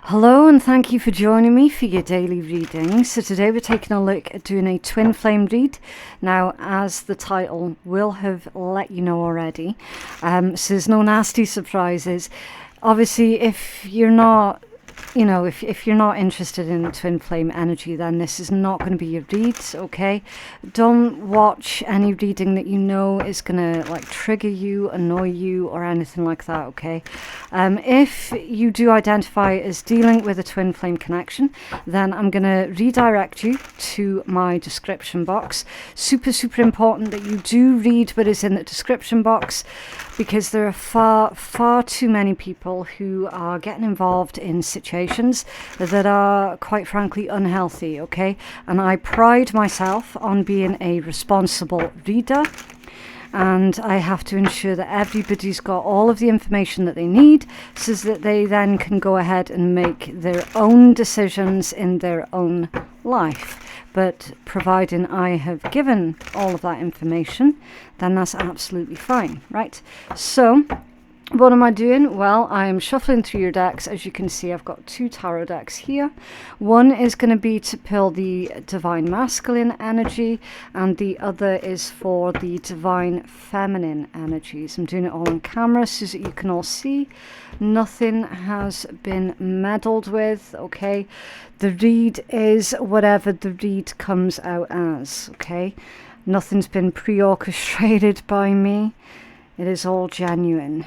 Hello and thank you for joining me for your daily reading. So today we're taking a look at doing a twin flame read. Now, as the title will have let you know already, so there's no nasty surprises. Obviously, if you're not if you're not interested in twin flame energy, then this is not going to be your read, okay? Don't watch any reading that you know is going to like trigger you, annoy you, or anything like that, okay? If you do identify as dealing with a twin flame connection, then I'm going to redirect you to my description box. Super important that you do read what is in the description box, because there are far too many people who are getting involved in situations that are quite frankly unhealthy, okay? And I pride myself on being a responsible reader, and I have to ensure that everybody's got all of the information that they need so that they then can go ahead and make their own decisions in their own life. But providing I have given all of that information, then that's absolutely fine, right? So what am I doing? Well, I am shuffling through your decks. As you can see, I've got two tarot decks here. One is going to be to pull the divine masculine energy, and the other is for the divine feminine energies. I'm doing it all on camera so that you can all see. Nothing has been meddled with, okay? The read is whatever the read comes out as, okay? Nothing's been pre-orchestrated by me. It is all genuine.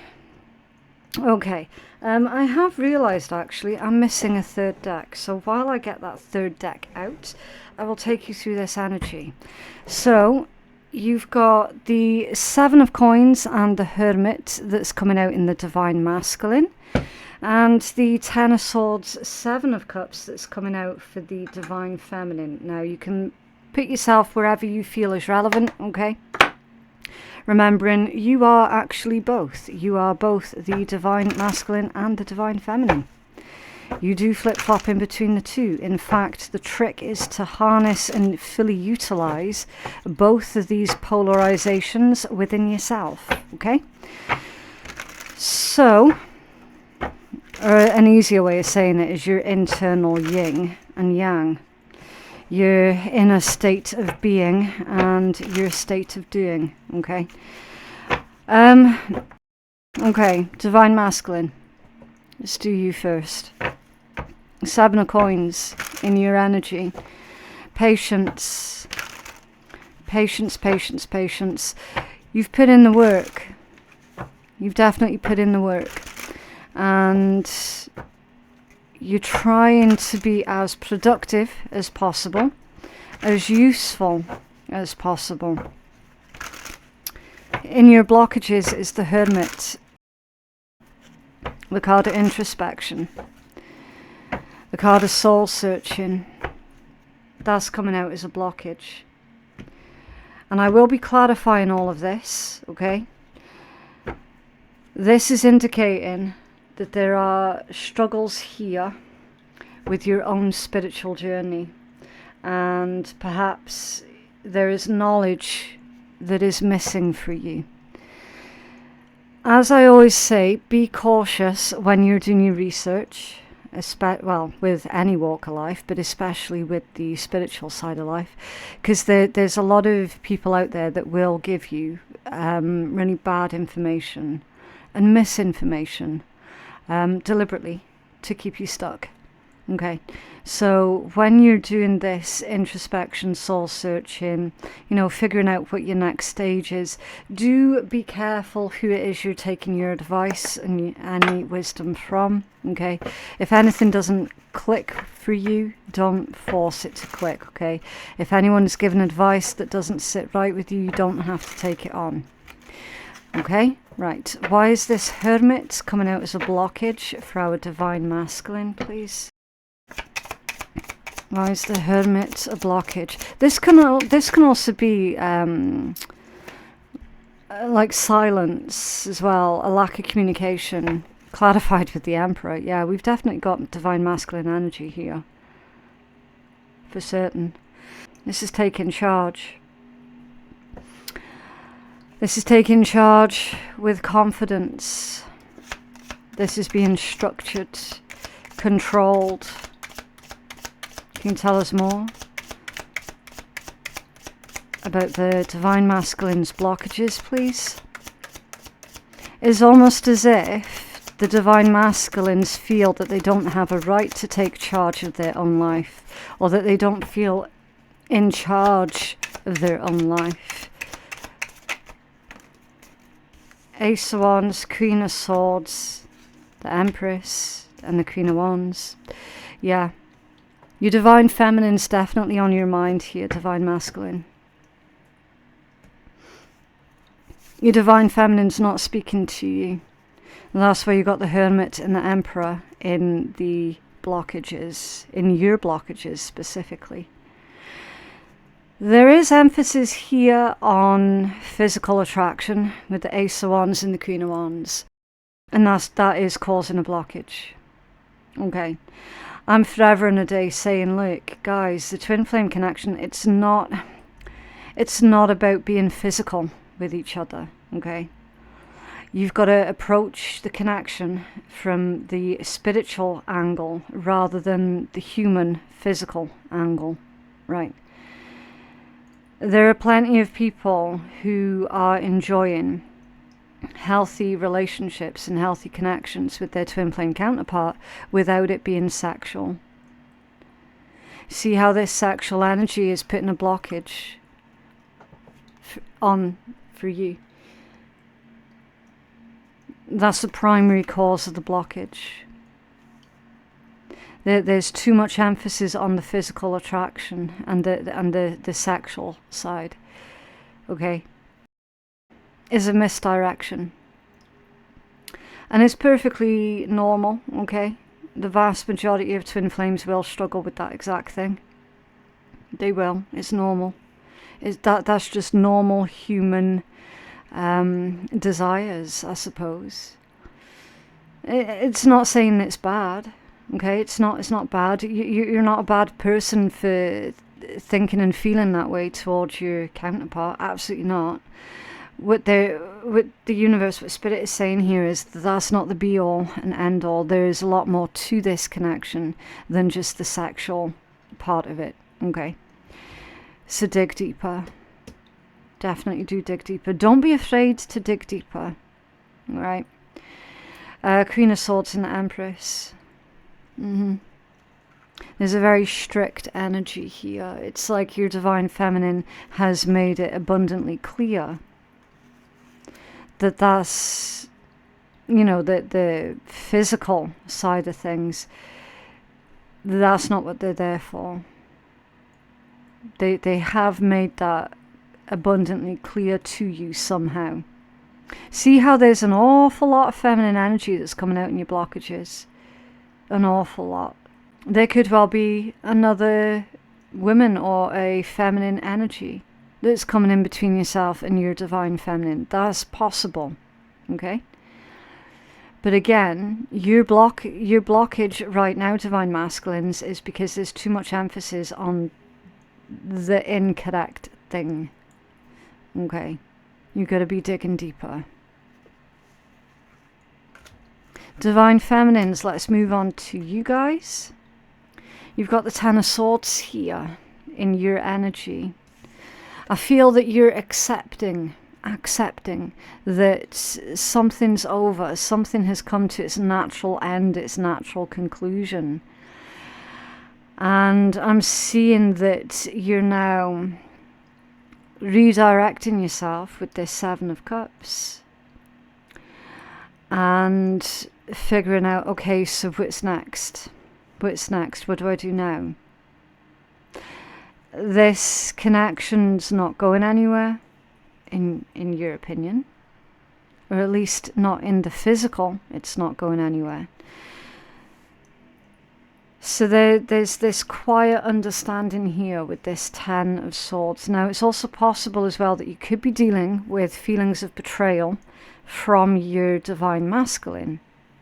Okay, I have realised actually I'm missing a third deck. So while I get that third deck out, I will take you through this energy. So you've got the Seven of Coins and the Hermit that's coming out in the divine masculine, and the Ten of Swords, Seven of Cups that's coming out for the divine feminine. Now you can put yourself wherever you feel is relevant, okay? Remembering you are actually both. You are both the divine masculine and the divine feminine. You do flip-flop in between the two. In fact, the trick is to harness and fully utilize both of these polarizations within yourself, okay? So, an easier way of saying it is your internal yin and yang. Your inner state of being and your state of doing, okay? Okay, divine masculine. Let's do you first. Seven of Coins in your energy. Patience. Patience. You've put in the work. You've definitely put in the work. And you're trying to be as productive as possible, as useful as possible. In your blockages is the Hermit, the card of introspection, the card of soul searching. That's coming out as a blockage. And I will be clarifying all of this, okay? This is indicating that there are struggles here with your own spiritual journey, and perhaps there is knowledge that is missing for you. As I always say, be cautious when you're doing your research, well, with any walk of life, but especially with the spiritual side of life, because there's a lot of people out there that will give you really bad information and misinformation, deliberately to keep you stuck. Okay, so when you're doing this introspection, soul searching, figuring out what your next stage is, do be careful who it is you're taking your advice and any wisdom from, okay? If anything doesn't click for you, don't force it to click, okay? If anyone is giving advice that doesn't sit right with you, you don't have to take it on. Okay, right. Why is this Hermit coming out as a blockage for our divine masculine, please? Why is the Hermit a blockage? This can also be like silence as well, a lack of communication, clarified with the Emperor. Yeah, we've definitely got divine masculine energy here, for certain. This is taking charge. This is taking charge with confidence. This is being structured. controlled. Can you tell us more about the Divine Masculine's blockages, please? It's almost as if the Divine Masculines feel that they don't have a right to take charge of their own life, or that they don't feel in charge of their own life. Ace of Wands, Queen of Swords, the Empress, and the Queen of Wands. Yeah. Your Divine Feminine's definitely on your mind here, Divine Masculine. Your Divine Feminine's not speaking to you. And that's why you got the Hermit and the Emperor in the blockages, in your blockages specifically. There is emphasis here on physical attraction with the Ace of Wands and the Queen of Wands. And that is causing a blockage. Okay. I'm forever and a day saying, look, guys, the twin flame connection, it's not about being physical with each other, okay? You've got to approach the connection from the spiritual angle rather than the human physical angle, right? There are plenty of people who are enjoying healthy relationships and healthy connections with their twin flame counterpart without it being sexual. See how this sexual energy is putting a blockage on for you. That's the primary cause of the blockage. There's too much emphasis on the physical attraction and the sexual side. Okay? Is a misdirection. And it's perfectly normal, okay? The vast majority of twin flames will struggle with that exact thing. They will. It's normal. That's just normal human desires, I suppose. It's not saying it's bad, okay? It's not bad. You're not a bad person for thinking and feeling that way towards your counterpart. Absolutely not. What the universe, what Spirit is saying here is that's not the be-all and end-all. There is a lot more to this connection than just the sexual part of it, okay? So dig deeper. Definitely do dig deeper. Don't be afraid to dig deeper, all right? Queen of Swords and the Empress. There's a very strict energy here. It's like your Divine Feminine has made it abundantly clear that's, you know, the physical side of things, that's not what they're there for. They have made that abundantly clear to you somehow. See how there's an awful lot of feminine energy that's coming out in your blockages. An awful lot. There could well be another woman or a feminine energy that's coming in between yourself and your Divine Feminine. That's possible, okay? But again, your blockage right now, Divine Masculines, is because there's too much emphasis on the incorrect thing, okay? You've got to be digging deeper. Divine Feminines, let's move on to you guys. You've got the Ten of Swords here in your energy. I feel that you're accepting that something's over, something has come to its natural end, its natural conclusion. And I'm seeing that you're now redirecting yourself with this Seven of Cups. And figuring out, okay, so what's next? What's next? What do I do now? This connection's not going anywhere, in your opinion. Or at least not in the physical, it's not going anywhere. So there's this quiet understanding here with this Ten of Swords. Now, it's also possible as well that you could be dealing with feelings of betrayal from your Divine Masculine.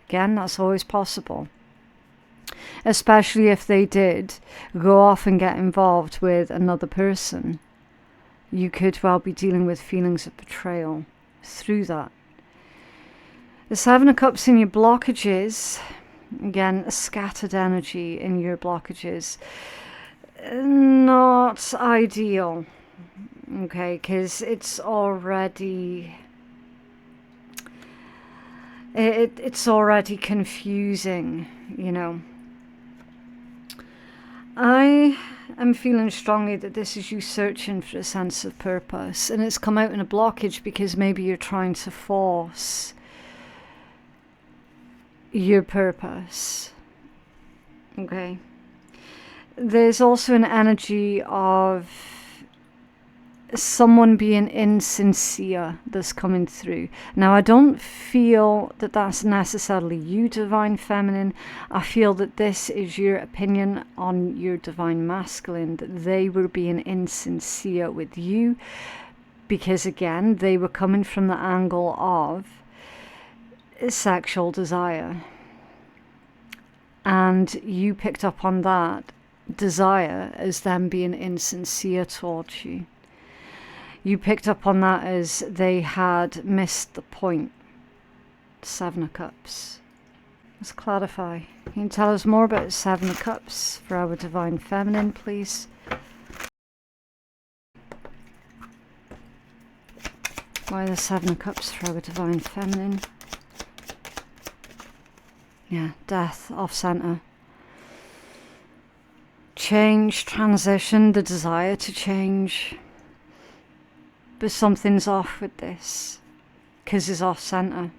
Again, that's always possible. Especially if they did go off and get involved with another person. You could well be dealing with feelings of betrayal through that. The Seven of Cups in your blockages Again, a scattered energy in your blockages. Not ideal. Okay, because it's already... It's already confusing, you know. I am feeling strongly that this is you searching for a sense of purpose, and it's come out in a blockage because maybe you're trying to force your purpose. Okay. There's also an energy of someone being insincere that's coming through. Now, I don't feel that that's necessarily you, Divine Feminine. I feel that this is your opinion on your Divine Masculine, that they were being insincere with you because, again, they were coming from the angle of sexual desire. And you picked up on that desire as them being insincere towards you. You picked up on that as they had missed the point. 7 of Cups. Let's clarify. Can you tell us more about 7 of Cups for our Divine Feminine, please? Why the 7 of Cups for our Divine Feminine? Yeah, death, off center. Change, transition, the desire to change. But something's off with this, because it's off center.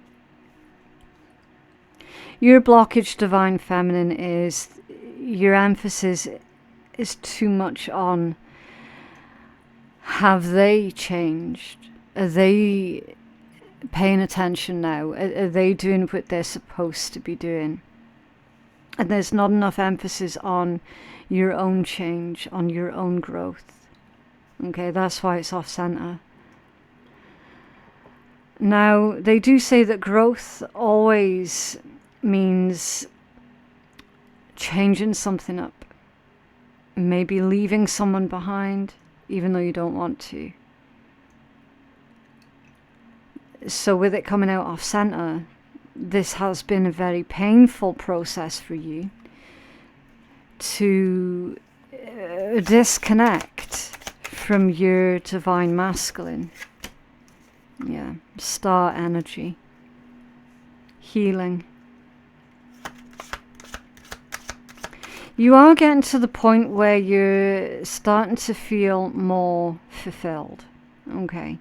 Your blockage, Divine Feminine, is your emphasis is too much on have they changed? Are they paying attention now? Are they doing what they're supposed to be doing? And there's not enough emphasis on your own change, on your own growth. Okay, that's why it's off center. Now, they do say that growth always means changing something up. Maybe leaving someone behind, even though you don't want to. So with it coming out off center, this has been a very painful process for you to disconnect from your Divine Masculine. Yeah, star energy, healing. You are getting to the point where you're starting to feel more fulfilled. Okay.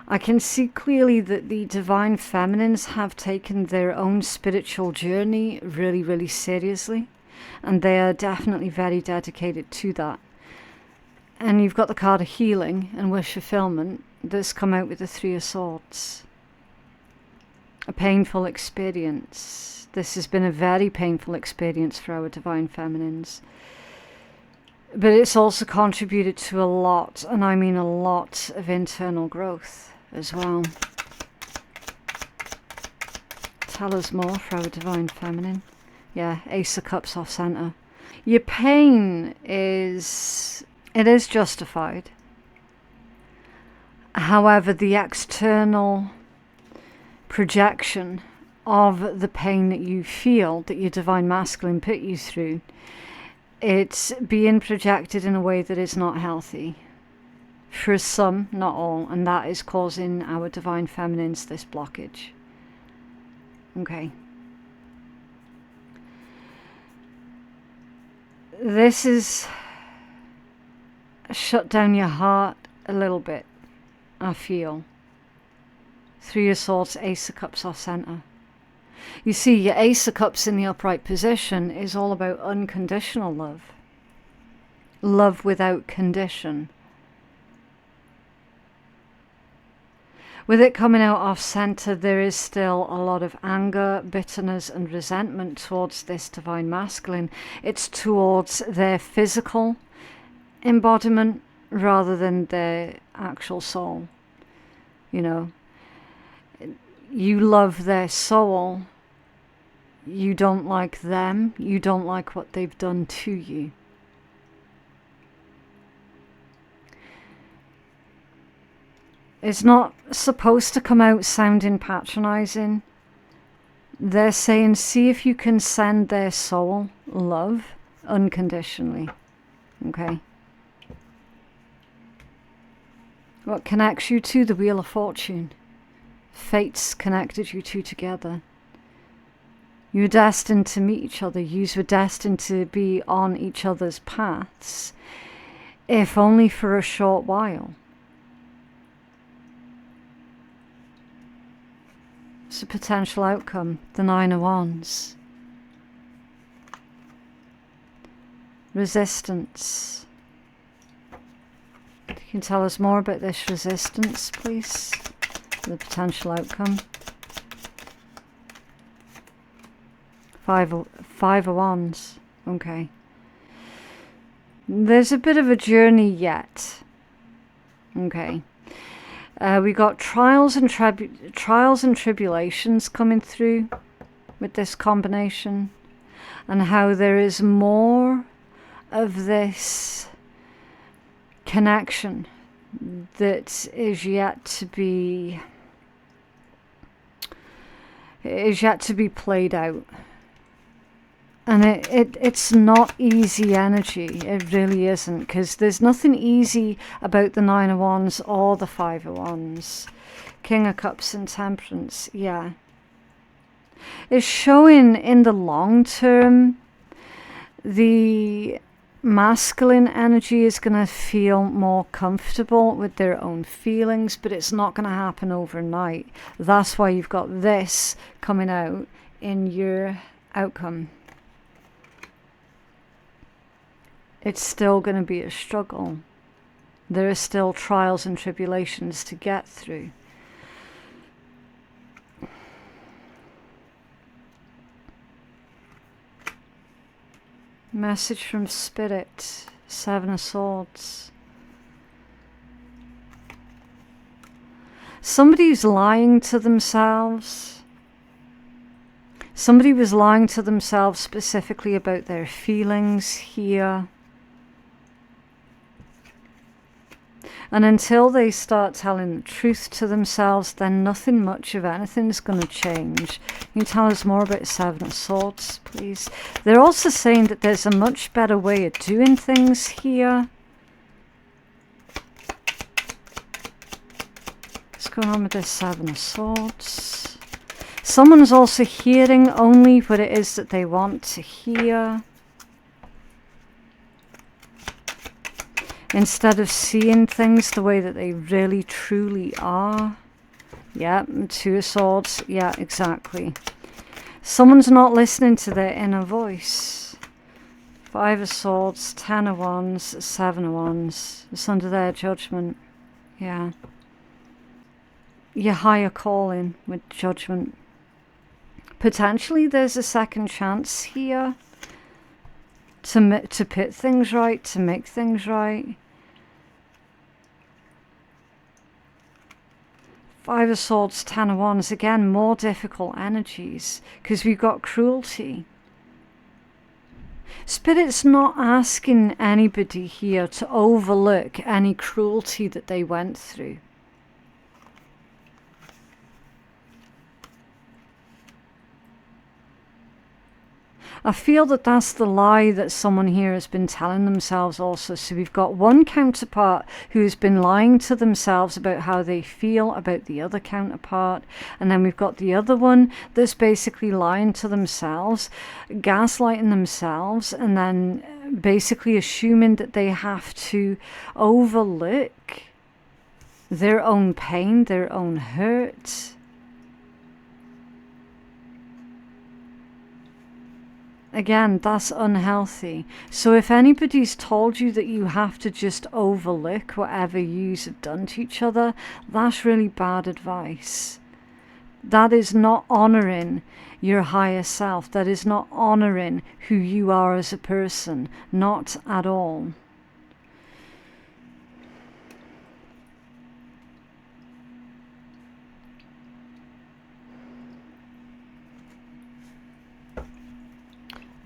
I can see clearly that the Divine Feminines have taken their own spiritual journey really, really seriously. And they are definitely very dedicated to that. And you've got the card of healing and wish fulfillment that's come out with the 3 of Swords. A painful experience. This has been a very painful experience for our Divine Feminines. But it's also contributed to a lot, and I mean a lot, of internal growth as well. Tell us more for our Divine Feminine. Yeah, Ace of Cups off center. Your pain is justified. However, the external projection of the pain that you feel, that your Divine Masculine put you through, it's being projected in a way that is not healthy. For some, not all, and that is causing our Divine Feminines this blockage. Okay. This is shut down your heart a little bit, I feel. 3 of Swords, Ace of Cups off center. You see, your Ace of Cups in the upright position is all about unconditional love. Love without condition. With it coming out off center, there is still a lot of anger, bitterness and resentment towards this Divine Masculine. It's towards their physical embodiment rather than their actual soul. You know, you love their soul. You don't like them. You don't like what they've done to you. It's not supposed to come out sounding patronizing, They're saying, see if you can send their soul love unconditionally. Okay. What connects you to the Wheel of Fortune? Fate's connected you two together. You were destined to meet each other. You were destined to be on each other's paths, if only for a short while. It's a potential outcome, the Nine of Wands. Resistance. You can tell us more about this resistance, please? The potential outcome. Five of Wands. Okay. There's a bit of a journey yet. Okay. We got trials and tribulations coming through with this combination, and how there is more of this connection that is yet to be played out. And it's not easy energy. It really isn't, because there's nothing easy about the Nine of Wands or the Five of Wands. King of Cups and Temperance, yeah. It's showing in the long term, the masculine energy is going to feel more comfortable with their own feelings, but it's not going to happen overnight. That's why you've got this coming out in your outcome. It's still going to be a struggle. There are still trials and tribulations to get through. Message from Spirit, Seven of Swords. Somebody's lying to themselves. Somebody was lying to themselves specifically about their feelings here. And until they start telling the truth to themselves, then nothing much of anything is going to change. Can you tell us more about Seven of Swords, please? They're also saying that there's a much better way of doing things here. What's going on with this Seven of Swords? Someone's also hearing only what it is that they want to hear, instead of seeing things the way that they really truly are. Yeah, Two of Swords. Yeah, exactly. Someone's not listening to their inner voice. Five of Swords, Ten of Wands, Seven of Wands. It's under their judgment. Yeah. Your higher calling with judgment. Potentially there's a second chance here to put things right, to make things right. Five of Swords, Ten of Wands, again, more difficult energies, because we've got cruelty. Spirit's not asking anybody here to overlook any cruelty that they went through. I feel that that's the lie that someone here has been telling themselves also. So we've got one counterpart who's been lying to themselves about how they feel about the other counterpart. And then we've got the other one that's basically lying to themselves, gaslighting themselves, and then basically assuming that they have to overlook their own pain, their own hurt. Again, that's unhealthy. So if anybody's told you that you have to just overlook whatever yous have done to each other, that's really bad advice. That is not honouring your higher self. That is not honouring who you are as a person. Not at all.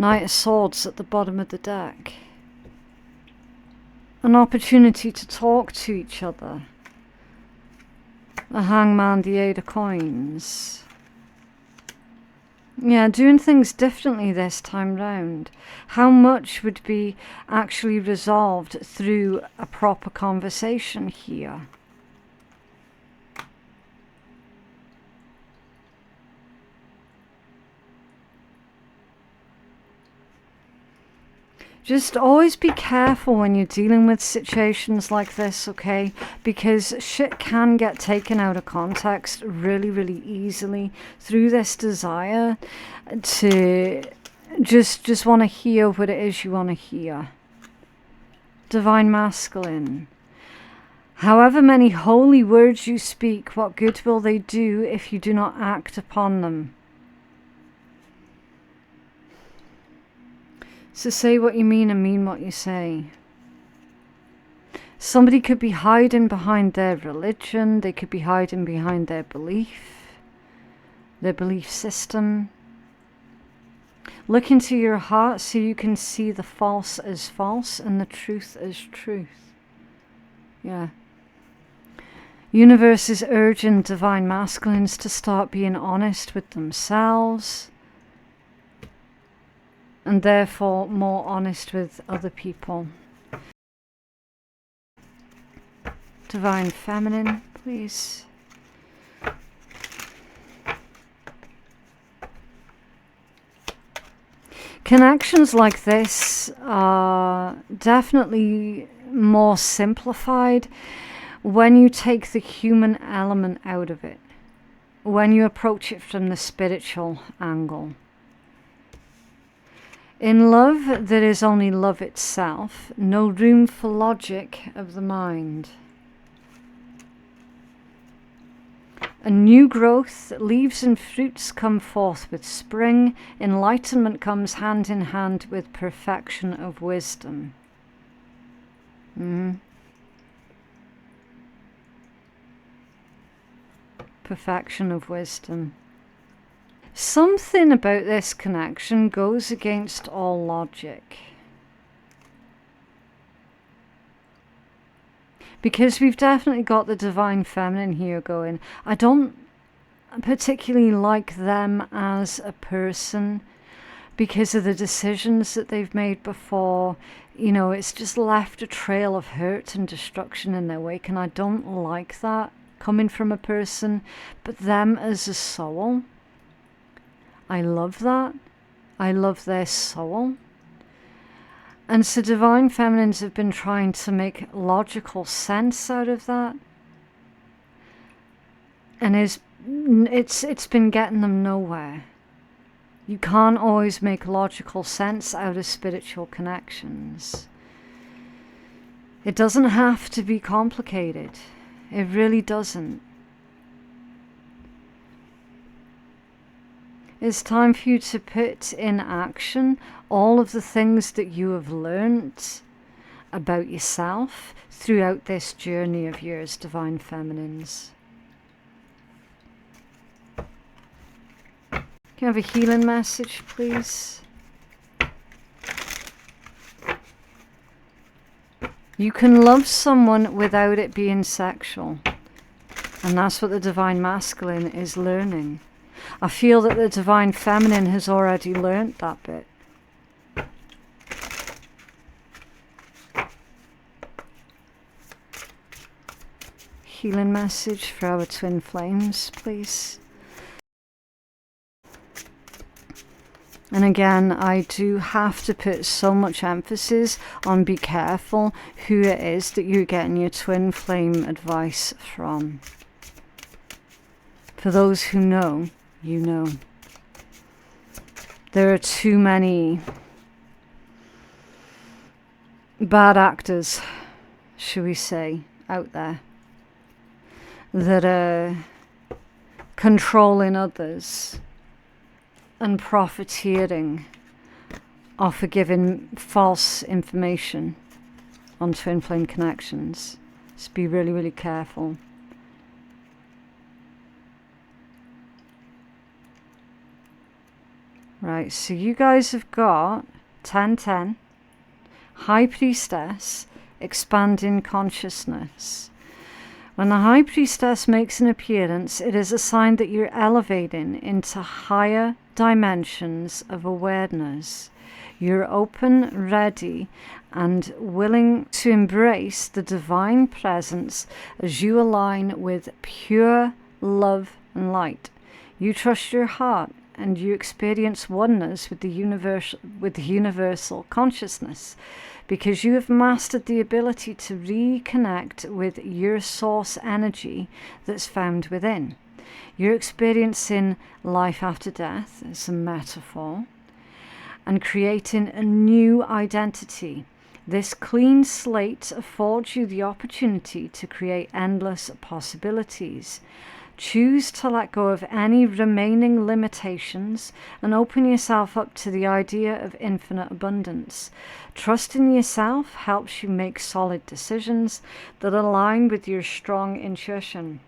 Knight of Swords at the bottom of the deck. An opportunity to talk to each other. The Hangman, the Eight of Coins. Yeah, doing things differently this time round. How much would be actually resolved through a proper conversation here? Just always be careful when you're dealing with situations like this, okay? Because shit can get taken out of context really, really easily through this desire to just want to hear what it is you want to hear. Divine Masculine. However many holy words you speak, what good will they do if you do not act upon them? So say what you mean and mean what you say. Somebody could be hiding behind their religion. They could be hiding behind their belief system. Look into your heart so you can see the false as false and the truth as truth. Yeah. Universe is urging Divine Masculines to start being honest with themselves, and therefore more honest with other people. Divine Feminine, please. Connections like this are definitely more simplified when you take the human element out of it, when you approach it from the spiritual angle. In love, there is only love itself, no room for logic of the mind. A new growth, leaves and fruits come forth with spring. Enlightenment comes hand in hand with perfection of wisdom. Perfection of wisdom. Something about this connection goes against all logic. Because we've definitely got the Divine Feminine here going. I don't particularly like them as a person because of the decisions that they've made before. You know, it's just left a trail of hurt and destruction in their wake, and I don't like that coming from a person. But them as a soul, I love that. I love their soul. And so Divine Feminines have been trying to make logical sense out of that. And it's been getting them nowhere. You can't always make logical sense out of spiritual connections. It doesn't have to be complicated. It really doesn't. It's time for you to put in action all of the things that you have learnt about yourself throughout this journey of yours, Divine Feminines. Can I have a healing message, please? You can love someone without it being sexual. And that's what the Divine Masculine is learning. I feel that the Divine Feminine has already learnt that bit. Healing message for our twin flames, please. And again, I do have to put so much emphasis on be careful who it is that you're getting your twin flame advice from. For those who know, you know. There are too many bad actors, shall we say, out there that are controlling others and profiteering off of giving false information on twin flame connections. Just be really, really careful. Right, so you guys have got 10-10, High Priestess, expanding consciousness. When the High Priestess makes an appearance, it is a sign that you're elevating into higher dimensions of awareness. You're open, ready, and willing to embrace the divine presence as you align with pure love and light. You trust your heart and you experience oneness with the universal consciousness, because you have mastered the ability to reconnect with your source energy that's found within. You're experiencing life after death as a metaphor and creating a new identity. This clean slate affords you the opportunity to create endless possibilities. Choose to let go of any remaining limitations and open yourself up to the idea of infinite abundance. Trust in yourself helps you make solid decisions that align with your strong intuition.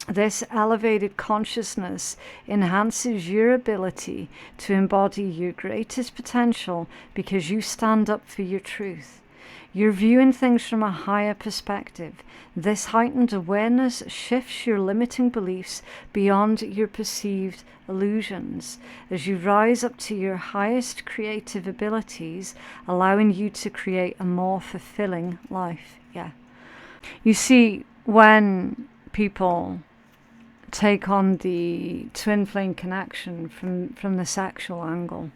This elevated consciousness enhances your ability to embody your greatest potential because you stand up for your truth. You're viewing things from a higher perspective. This heightened awareness shifts your limiting beliefs beyond your perceived illusions as you rise up to your highest creative abilities, allowing you to create a more fulfilling life. Yeah. You see, when people take on the twin flame connection from the sexual angle,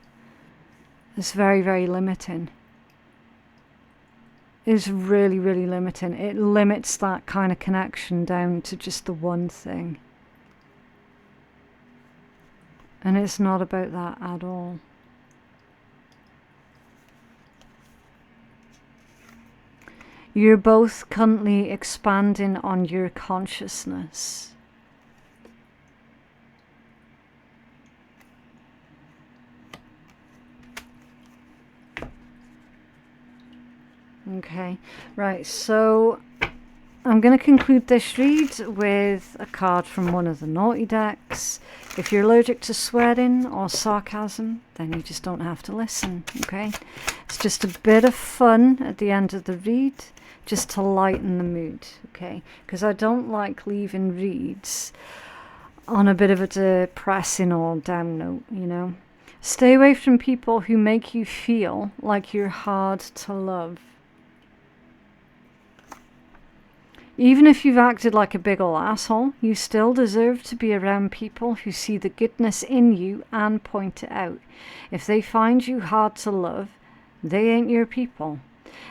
it's very, very limiting. It's really, really limiting. It limits that kind of connection down to just the one thing. And it's not about that at all. You're both currently expanding on your consciousness. Okay, right, so I'm going to conclude this read with a card from one of the naughty decks. If you're allergic to swearing or sarcasm, then you just don't have to listen, okay? It's just a bit of fun at the end of the read, just to lighten the mood, okay? Because I don't like leaving reads on a bit of a depressing or down note, you know? Stay away from people who make you feel like you're hard to love. Even if you've acted like a big ol' asshole, you still deserve to be around people who see the goodness in you and point it out. If they find you hard to love, they ain't your people.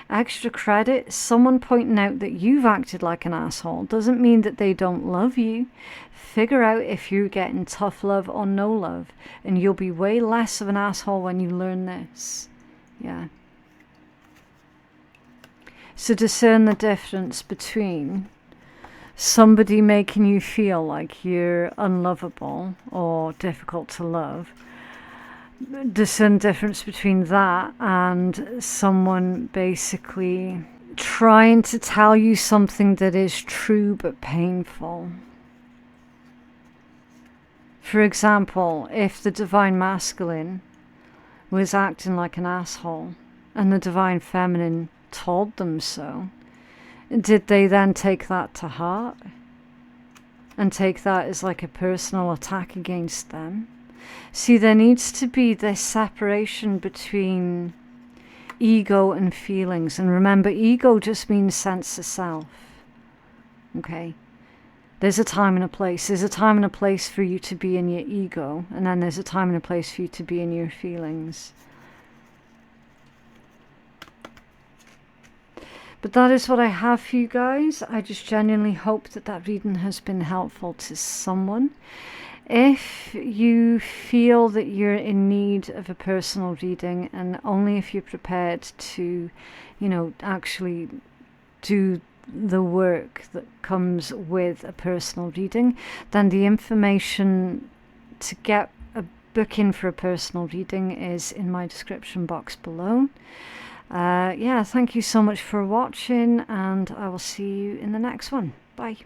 Extra credit, someone pointing out that you've acted like an asshole doesn't mean that they don't love you. Figure out if you're getting tough love or no love, and you'll be way less of an asshole when you learn this. Yeah. So discern the difference between somebody making you feel like you're unlovable or difficult to love. Discern the difference between that and someone basically trying to tell you something that is true but painful. For example, if the Divine Masculine was acting like an asshole and the Divine Feminine told them so, did they then take that to heart and take that as like a personal attack against them? See, there needs to be this separation between ego and feelings. And remember, ego just means sense of self. Okay? There's a time and a place. There's a time and a place for you to be in your ego, and then there's a time and a place for you to be in your feelings. But that is what I have for you guys. I just genuinely hope that that reading has been helpful to someone. If you feel that you're in need of a personal reading, and only if you're prepared to, you know, actually do the work that comes with a personal reading, then the information to get a booking for a personal reading is in my description box below. Yeah, thank you so much for watching, and I will see you in the next one. Bye.